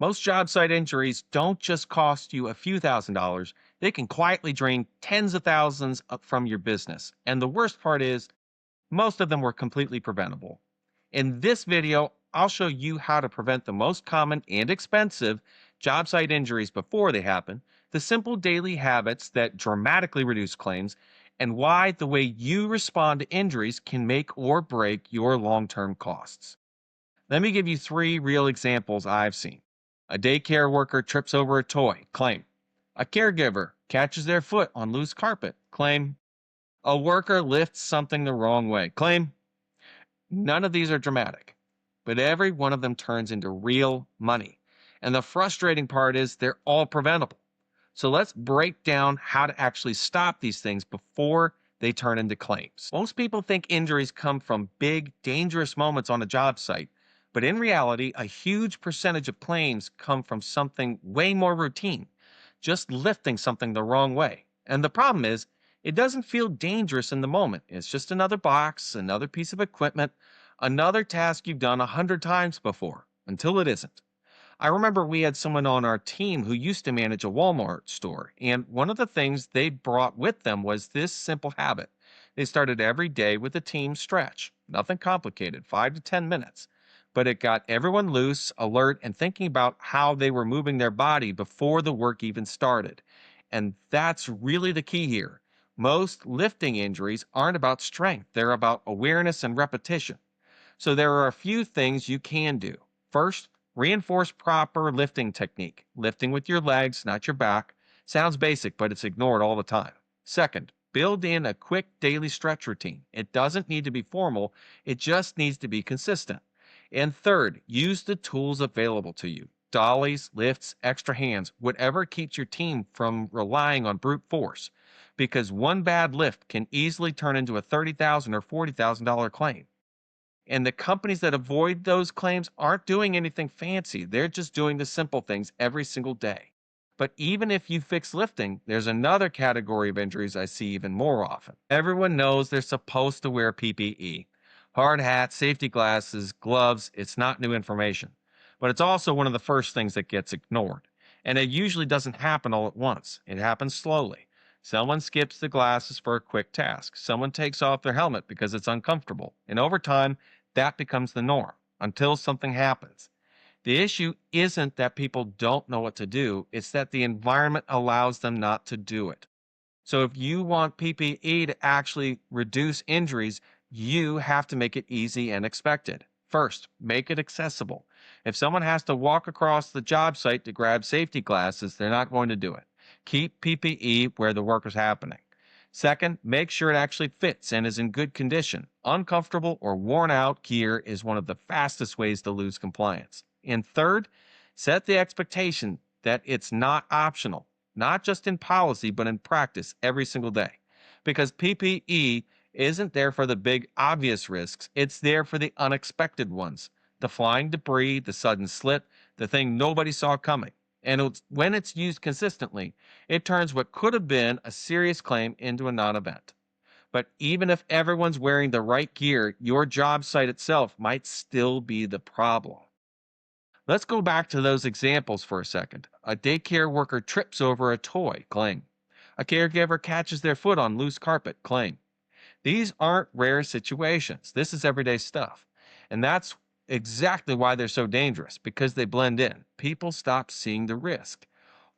Most job site injuries don't just cost you a few $1,000s, they can quietly drain tens of thousands from your business. And the worst part is, most of them were completely preventable. In this video, I'll show you how to prevent the most common and expensive job site injuries before they happen, the simple daily habits that dramatically reduce claims, and why the way you respond to injuries can make or break your long term costs. Let me give you three real examples I've seen. A daycare worker trips over a toy, claim. A caregiver catches their foot on loose carpet, claim. A worker lifts something the wrong way, claim. None of these are dramatic, but every one of them turns into real money. And the frustrating part is they're all preventable. So let's break down how to actually stop these things before they turn into claims. Most people think injuries come from big, dangerous moments on a job site, but in reality, a huge percentage of claims come from something way more routine, just lifting something the wrong way. And the problem is, it doesn't feel dangerous in the moment. It's just another box, another piece of equipment, another task you've done 100 times before, until it isn't. I remember we had someone on our team who used to manage a Walmart store, and one of the things they brought with them was this simple habit. They started every day with a team stretch, nothing complicated, 5 to 10 minutes. But it got everyone loose, alert, and thinking about how they were moving their body before the work even started. And that's really the key here. Most lifting injuries aren't about strength, they're about awareness and repetition. So there are a few things you can do. First, reinforce proper lifting technique. Lifting with your legs, not your back. Sounds basic, but it's ignored all the time. Second, build in a quick daily stretch routine. It doesn't need to be formal, it just needs to be consistent. And third, use the tools available to you. Dollies, lifts, extra hands, whatever keeps your team from relying on brute force. Because one bad lift can easily turn into a $30,000 or $40,000 claim. And the companies that avoid those claims aren't doing anything fancy. They're just doing the simple things every single day. But even if you fix lifting, there's another category of injuries I see even more often. Everyone knows they're supposed to wear PPE. Hard hats, safety glasses, gloves, it's not new information. But it's also one of the first things that gets ignored. And it usually doesn't happen all at once. It happens slowly. Someone skips the glasses for a quick task. Someone takes off their helmet because it's uncomfortable. And over time, that becomes the norm until something happens. The issue isn't that people don't know what to do, it's that the environment allows them not to do it. So if you want PPE to actually reduce injuries, you have to make it easy and expected. First, make it accessible. If someone has to walk across the job site to grab safety glasses, they're not going to do it. Keep PPE where the work is happening. Second, make sure it actually fits and is in good condition. Uncomfortable or worn out gear is one of the fastest ways to lose compliance. And third, set the expectation that it's not optional, not just in policy, but in practice every single day. Because PPE isn't there for the big obvious risks, it's there for the unexpected ones. The flying debris, the sudden slip, the thing nobody saw coming. And when it's used consistently, it turns what could have been a serious claim into a non event. But even if everyone's wearing the right gear, your job site itself might still be the problem. Let's go back to those examples for a second. A daycare worker trips over a toy, claim. A caregiver catches their foot on loose carpet, claim. These aren't rare situations. This is everyday stuff. And that's exactly why they're so dangerous, because they blend in. People stop seeing the risk.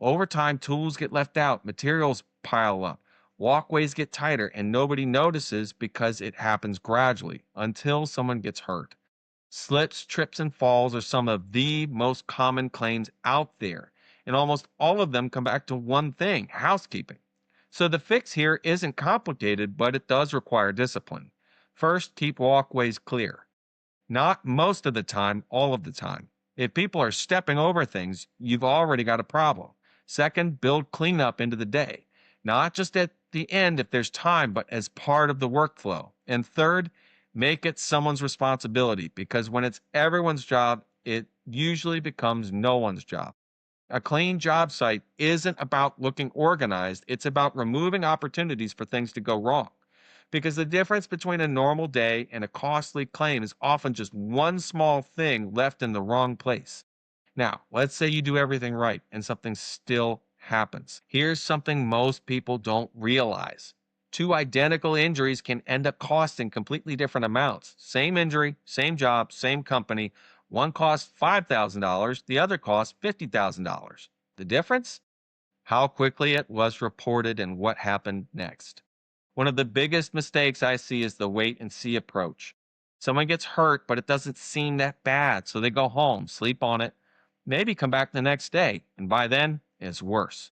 Over time, tools get left out, materials pile up, walkways get tighter, and nobody notices because it happens gradually until someone gets hurt. Slips, trips, and falls are some of the most common claims out there, and almost all of them come back to one thing: housekeeping. So the fix here isn't complicated, but it does require discipline. First, keep walkways clear. Not most of the time, all of the time. If people are stepping over things, you've already got a problem. Second, build cleanup into the day, not just at the end if there's time, but as part of the workflow. And third, make it someone's responsibility, because when it's everyone's job, it usually becomes no one's job. A clean job site isn't about looking organized, it's about removing opportunities for things to go wrong. Because the difference between a normal day and a costly claim is often just one small thing left in the wrong place. Now, let's say you do everything right and something still happens. Here's something most people don't realize. Two identical injuries can end up costing completely different amounts. Same injury, same job, same company. One costs $5,000, the other costs $50,000. The difference? How quickly it was reported and what happened next. One of the biggest mistakes I see is the wait and see approach. Someone gets hurt, but it doesn't seem that bad, so they go home, sleep on it, maybe come back the next day, and by then, it's worse.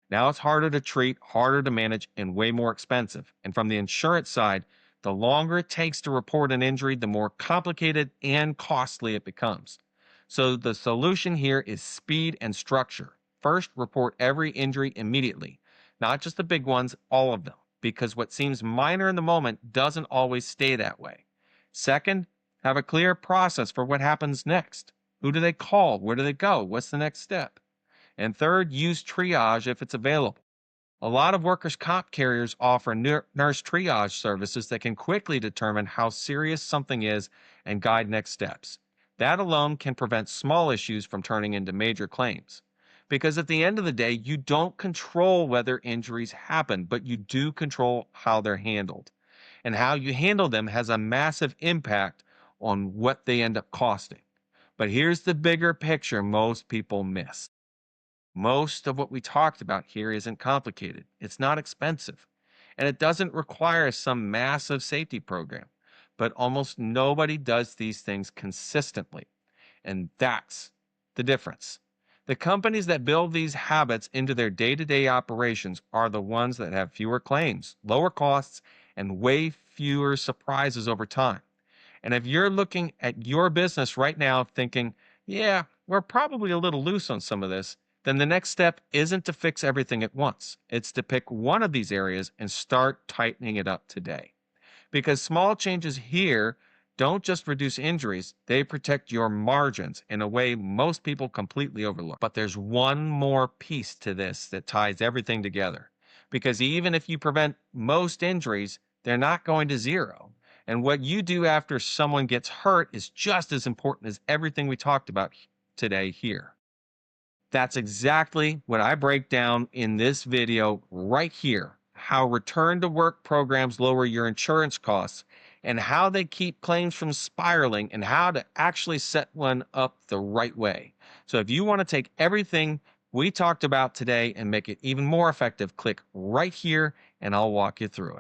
Now it's harder to treat, harder to manage, and way more expensive. And from the insurance side, the longer it takes to report an injury, the more complicated and costly it becomes. So the solution here is speed and structure. First, report every injury immediately, not just the big ones, all of them, because what seems minor in the moment doesn't always stay that way. Second, have a clear process for what happens next. Who do they call? Where do they go? What's the next step? And third, use triage if it's available. A lot of workers' comp carriers offer nurse triage services that can quickly determine how serious something is and guide next steps. That alone can prevent small issues from turning into major claims. Because at the end of the day, you don't control whether injuries happen, but you do control how they're handled. And how you handle them has a massive impact on what they end up costing. But here's the bigger picture most people miss. Most of what we talked about here isn't complicated. It's not expensive. And it doesn't require some massive safety program. But almost nobody does these things consistently. And that's the difference. The companies that build these habits into their day to day operations are the ones that have fewer claims, lower costs, and way fewer surprises over time. And if you're looking at your business right now thinking, yeah, we're probably a little loose on some of this, then the next step isn't to fix everything at once. It's to pick one of these areas and start tightening it up today. Because small changes here don't just reduce injuries, they protect your margins in a way most people completely overlook. But there's one more piece to this that ties everything together. Because even if you prevent most injuries, they're not going to zero. And what you do after someone gets hurt is just as important as everything we talked about today here. That's exactly what I break down in this video right here. How return to work programs lower your insurance costs and how they keep claims from spiraling and how to actually set one up the right way. So if you want to take everything we talked about today and make it even more effective, click right here and I'll walk you through it.